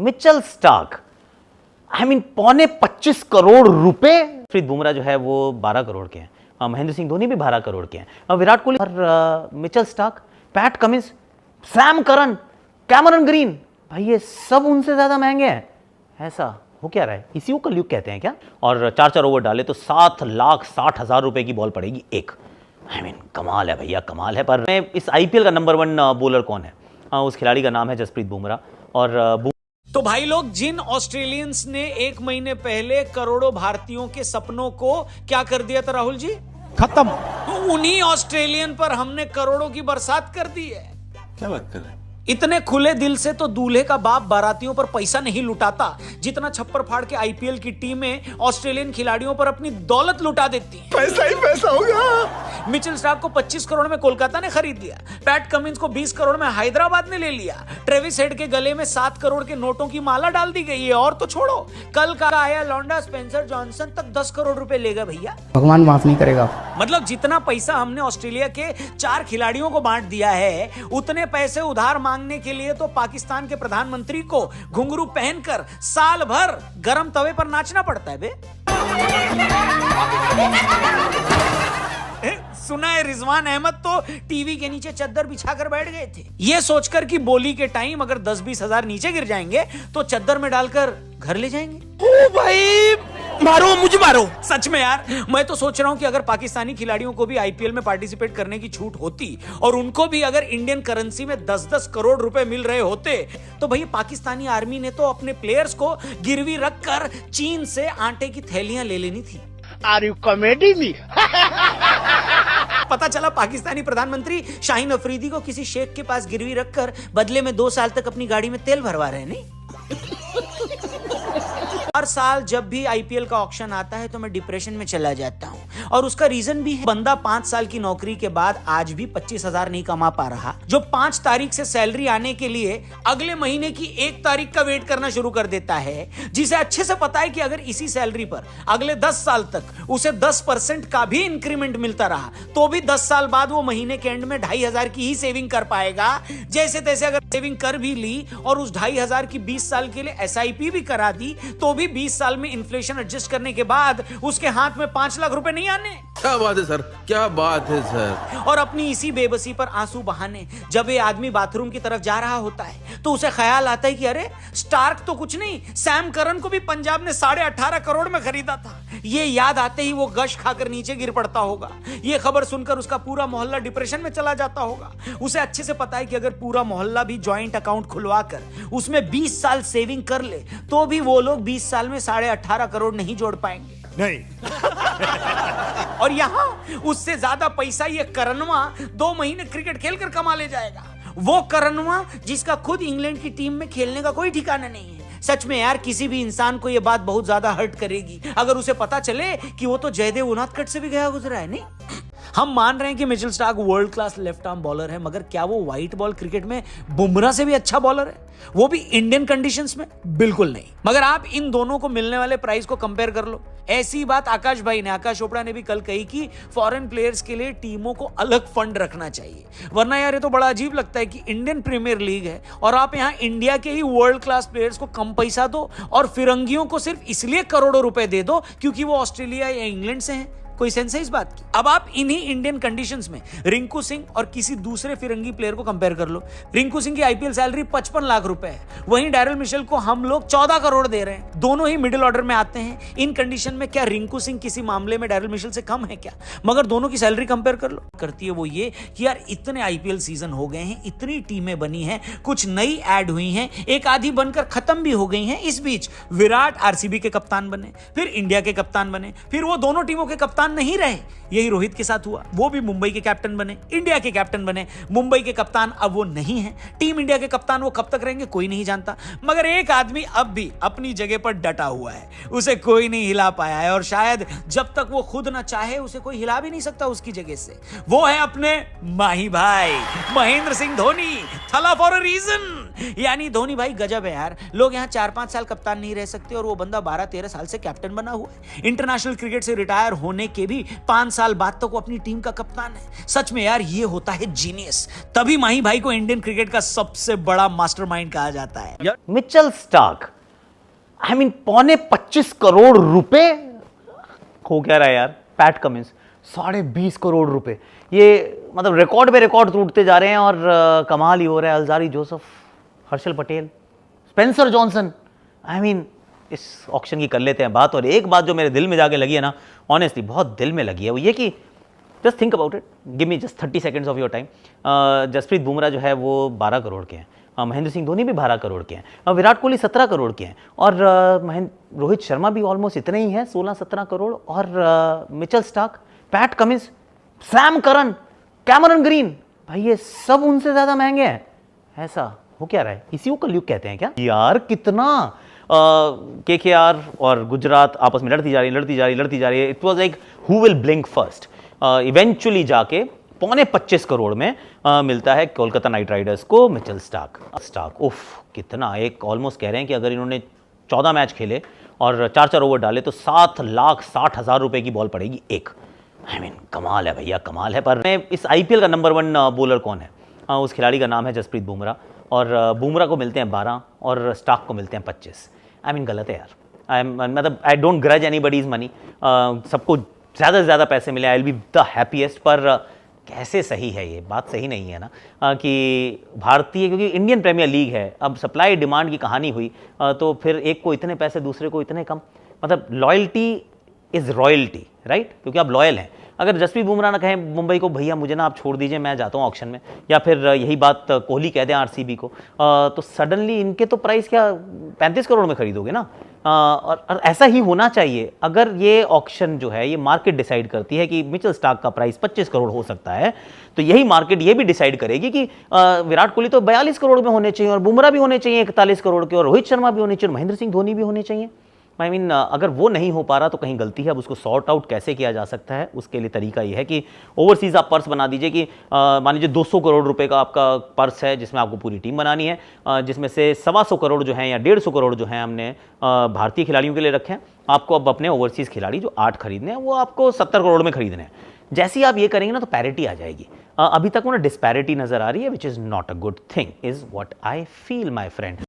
Mitchell Starc, I mean 25 crore रुपए। जसप्रीत बुमराह जो है वो 12 करोड़ के हैं, महेंद्र सिंह धोनी भी 12 करोड़ के हैं, विराट कोहली और Mitchell Starc, PAT Cummins, Sam Curran, Cameron green, भाई ये सब उनसे ज्यादा महंगे हैं। ऐसा हो क्या रहा है? इसी को कलयुग कहते हैं क्या? और 4-4 ओवर डाले तो 7,60,000 रुपए की बॉल पड़ेगी एक। आई मीन कमाल है भैया, कमाल है। पर इस आईपीएल का नंबर 1 बॉलर कौन है? उस खिलाड़ी का नाम है जसप्रीत बुमराह। और तो भाई लोग, जिन ऑस्ट्रेलियंस ने 1 महीने पहले करोड़ों भारतीयों के सपनों को क्या कर दिया था राहुल जी? खत्म। तो उन्हीं ऑस्ट्रेलियन पर हमने करोड़ों की बरसात कर दी है। क्या बात कर रहे हैं? इतने खुले दिल से तो दूल्हे का बाप बारातियों पर पैसा नहीं लुटाता जितना छप्पर फाड़ के आईपीएल की टीमें ऑस्ट्रेलियन खिलाड़ियों पर अपनी दौलत लुटा देती हैं। पैसा ही पैसा होगा। मिचेल स्टार्क को 25 करोड़ में कोलकाता ने खरीद लिया, पैट कमिंस को 20 करोड़ में हैदराबाद ने ले लिया, ट्रेविस हेड के गले में 7 करोड़ के नोटों की माला डाल दी गई है। और तो छोड़ो, कल का आया लौंडा स्पेंसर जॉनसन तक 10 करोड़ रुपए लेगा भैया। भगवान माफ नहीं करेगा। मतलब जितना पैसा हमने ऑस्ट्रेलिया के 4 खिलाड़ियों को बांट दिया है, उतने पैसे उधार मांगने के लिए तो पाकिस्तान के प्रधानमंत्री को घुंघरू पहनकर साल भर गरम तवे पर नाचना पड़ता है बे। सुना है रिजवान अहमद तो टीवी के नीचे चद्दर बिछाकर बैठ गए थे, ये सोचकर कि बोली के टाइम अगर 10-20 हजार नीचे गिर जाएंगे तो चद्दर में डालकर घर ले जाएंगे। ओ भाई, मारो मुझे मारो। सच में यार, मैं तो सोच रहा हूं कि अगर पाकिस्तानी खिलाड़ियों को भी आईपीएल में पार्टिसिपेट करने की छूट होती और उनको भी अगर इंडियन करेंसी में 10-10 करोड़ रुपए मिल रहे होते तो भाई पाकिस्तानी आर्मी ने तो अपने प्लेयर्स को गिरवी रखकर चीन से आटे की थैलियां ले लेनी थी। Are you comedy me? पता चला पाकिस्तानी प्रधानमंत्री शाहीन अफरीदी को किसी शेख के पास गिरवी रखकर बदले में 2 साल तक अपनी गाड़ी में तेल भरवा रहे हैं। नहीं, हर साल जब भी आईपीएल का ऑक्शन आता है तो मैं डिप्रेशन में चला जाता हूं और उसका रीजन भी है, बंदा 5 साल की नौकरी के बाद आज भी 25,000 नहीं कमा पा रहा, जो 5 तारीख से सैलरी आने के लिए अगले महीने की 1 तारीख का वेट करना शुरू कर देता है, जिसे अच्छे से पता है कि अगर इसी सैलरी पर अगले 10 साल तक उसे 10% का भी इंक्रीमेंट मिलता रहा तो भी 10 साल बाद वो महीने के एंड में 2,500 की ही सेविंग कर पाएगा। जैसे तैसे अगर सेविंग कर भी ली और उस 2,500 की 20 साल के लिए एसआईपी भी करा दी तो भी 20 साल में इन्फ्लेशन एडजस्ट करने के बाद उसके हाथ में 5 लाख रुपए नहीं आने। क्या बात है सर, क्या बात है सर। और अपनी इसी बेबसी पर आंसू बहाने जब ये आदमी बाथरूम की तरफ जा रहा होता है तो उसे ख्याल आता है कि अरे स्टार्क तो कुछ नहीं, सैम करन को भी पंजाब ने 18.5 करोड़ में खरीदा था। ये याद आते ही वो गश खाकर नीचे गिर पड़ता होगा। ये खबर सुनकर उसका पूरा मोहल्ला डिप्रेशन में चला जाता होगा। उसे अच्छे से पता है कि अगर पूरा मोहल्ला भी ज्वाइंट अकाउंट खुलवाकर उसमें 20 साल सेविंग कर ले तो भी वो लोग 20 साल में 18.5 करोड़ नहीं जोड़ पाएंगे। नहीं। और यहां उससे ज्यादा पैसा ये करनवा 2 महीने क्रिकेट खेलकर कमा ले जाएगा। वो करनवा जिसका खुद इंग्लैंड की टीम में खेलने का कोई ठिकाना नहीं है। सच में यार, किसी भी इंसान को ये बात बहुत ज्यादा हर्ट करेगी अगर उसे पता चले कि वो तो जयदेव उनादकट से भी गया गुजरा है। नहीं, हम मान रहे हैं कि Mitchell Starc world class left arm bowler है, मगर क्या वो व्हाइट बॉल क्रिकेट में बुमराह से भी अच्छा बॉलर है? वो भी इंडियन कंडीशंस में? बिल्कुल नहीं। मगर आप इन दोनों को मिलने वाले प्राइस को कंपेयर कर लो। ऐसी बात आकाश चोपड़ा ने भी कल कही कि फॉरेन प्लेयर्स के लिए टीमों को अलग फंड रखना चाहिए, वरना यार ये तो बड़ा अजीब लगता है कि इंडियन प्रीमियर लीग है और आप यहाँ इंडिया के ही वर्ल्ड क्लास प्लेयर्स को कम पैसा दो और फिरंगियों को सिर्फ इसलिए करोड़ों रुपए दे दो क्योंकि वो ऑस्ट्रेलिया या इंग्लैंड से हैं। कोई सेंस है इस बात की? अब आप इन्हीं इंडियन कंडीशंस में रिंकू सिंह और किसी दूसरे फिरंगी प्लेयर को कंपेयर कर लो। रिंकू सिंह की आईपीएल सैलरी 55 लाख रुपए है, वहीं डैरिल मिशेल को हम लोग 14 करोड़ दे रहे हैं। दोनों ही मिडिल ऑर्डर में आते हैं। इन कंडीशन में क्या रिंकू सिंह किसी मामले में डैरिल मिशेल से कम है क्या? मगर दोनों की सैलरी कंपेयर कर लो। करती है वो ये कि यार इतने आईपीएल सीजन हो गए हैं, इतनी टीमें बनी हैं, कुछ नई ऐड हुई हैं, एक आधी बनकर खत्म भी हो गई हैं। इस बीच विराट आरसीबी के कप्तान बने, फिर इंडिया के कप्तान बने, फिर वो दोनों टीमों के कप्तान नहीं रहे। यही रोहित के साथ हुआ, वो भी मुंबई के कैप्टन बने, इंडिया के कैप्टन बने। मुंबई के कप्तान अब वो नहीं है, टीम इंडिया के कप्तान वो कब तक रहेंगे कोई नहीं जानता। मगर एक आदमी अब भी अपनी जगह पर डटा हुआ है, उसे कोई नहीं हिला पाया है और शायद जब तक वो खुद ना चाहे उसे कोई हिला भी नहीं सकता उसकी जगह से। वो है अपने माही भाई महेंद्र सिंह धोनी। थला फॉर अ रीजन। यानी धोनी भाई गजब है यार। लोग यहाँ 4-5 साल कप्तान नहीं रह सकते और वो बंदा 12-13 साल से कैप्टन बना हुआ है। इंटरनेशनल क्रिकेट से रिटायर होने के भी 5 साल बाद तक वो अपनी टीम का कप्तान है। सच में यार ये होता है जीनियस। तभी माही भाई को इंडियन क्रिकेट का सबसे बड़ा मास्टरमाइंड कहा जाता है। Mitchell Starc, I mean 25 crore रुपए हो क्या रहा है यार। पैट कमिंस 20.5 करोड़ रुपए, ये मतलब रिकॉर्ड पे रिकॉर्ड टूटते जा रहे हैं। और कमाल ही हो रहा है। Alzarri Joseph, Harshal Patel, Spencer Johnson, I mean इस ऑक्शन की कर लेते हैं बात। और एक बात जो मेरे दिल में जाके लगी है ना, ऑनेस्टली बहुत दिल में लगी है, वो ये कि just think about it, give me just 30 seconds of your time. Jasprit Bumrah जो है वो 12 करोड़ के हैं, महेंद्र सिंह धोनी भी 12 करोड़ के हैं, विराट कोहली 17 करोड़ के हैं, और रोहित शर्मा भी ऑलमोस्ट इतने ही हैं, 16-17 करोड़। और Mitchell Starc, PAT Cummins, Sam Curran, Cameron green, भाई ये सब उनसे ज्यादा महंगे हैं। ऐसा हो क्या रहा है? इसी को कलयुग कहते हैं क्या यार? कितना केकेआर और गुजरात आपस में लड़ती जा रही है। It was like who will blink first. Eventually जाके 25 करोड़ में मिलता है कोलकाता नाइट राइडर्स को मिचेल स्टार्क। उफ, कितना, एक ऑलमोस्ट कह रहे हैं कि अगर इन्होंने 14 मैच खेले और 4-4 ओवर डाले तो 7,60,000 रुपए की बॉल पड़ेगी एक। आई मीन कमाल है भैया, कमाल है। पर इस आईपीएल का नंबर 1 बॉलर कौन है? उस खिलाड़ी का नाम है जसप्रीत बुमराह, और बुमराह को मिलते हैं 12 और स्टार्क को मिलते हैं 25। आई मीन गलत है यार। मतलब I don't grudge anybody's money, सबको ज़्यादा से ज़्यादा पैसे मिले, I will be the happiest. पर कैसे सही है ये बात? सही नहीं है ना कि भारतीय, क्योंकि इंडियन प्रीमियर लीग है, अब सप्लाई डिमांड की कहानी हुई तो फिर एक को इतने पैसे दूसरे को इतने कम। मतलब लॉयल्टी इज़ रॉयल्टी, राइट? क्योंकि आप लॉयल हैं। अगर जसप्रीत बुमराह ना कहें मुंबई को भैया मुझे ना आप छोड़ दीजिए, मैं जाता हूँ ऑक्शन में, या फिर यही बात कोहली कह दें आरसीबी को, तो सडनली इनके तो प्राइस क्या 35 करोड़ में खरीदोगे ना। और ऐसा ही होना चाहिए। अगर ये ऑक्शन जो है, ये मार्केट डिसाइड करती है कि मिचेल स्टार्क का प्राइस 25 करोड़ हो सकता है, तो यही मार्केट ये भी डिसाइड करेगी कि विराट कोहली तो 42 करोड़ में होने चाहिए, और बुमराह भी होने चाहिए 41 करोड़ के, और रोहित शर्मा भी होने चाहिए, और महेंद्र सिंह धोनी भी होने चाहिए। आई मीन अगर वो नहीं हो पा रहा तो कहीं गलती है। अब उसको सॉर्ट आउट कैसे किया जा सकता है, उसके लिए तरीका ये है कि ओवरसीज आप पर्स बना दीजिए कि मान लीजिए 200 करोड़ रुपए का आपका पर्स है, जिसमें आपको पूरी टीम बनानी है, जिसमें से 125 करोड़ जो हैं या 150 करोड़ जो हैं हमने भारतीय खिलाड़ियों के लिए रखे हैं। आपको अब अपने ओवरसीज खिलाड़ी जो 8 खरीदने हैं वो आपको 70 करोड़ में खरीदने हैं। जैसे ही आप ये करेंगे ना तो पैरिटी आ जाएगी। अभी तक वो ना डिस्पैरिटी नजर आ रही है, which is not a good thing, is what I feel my friend.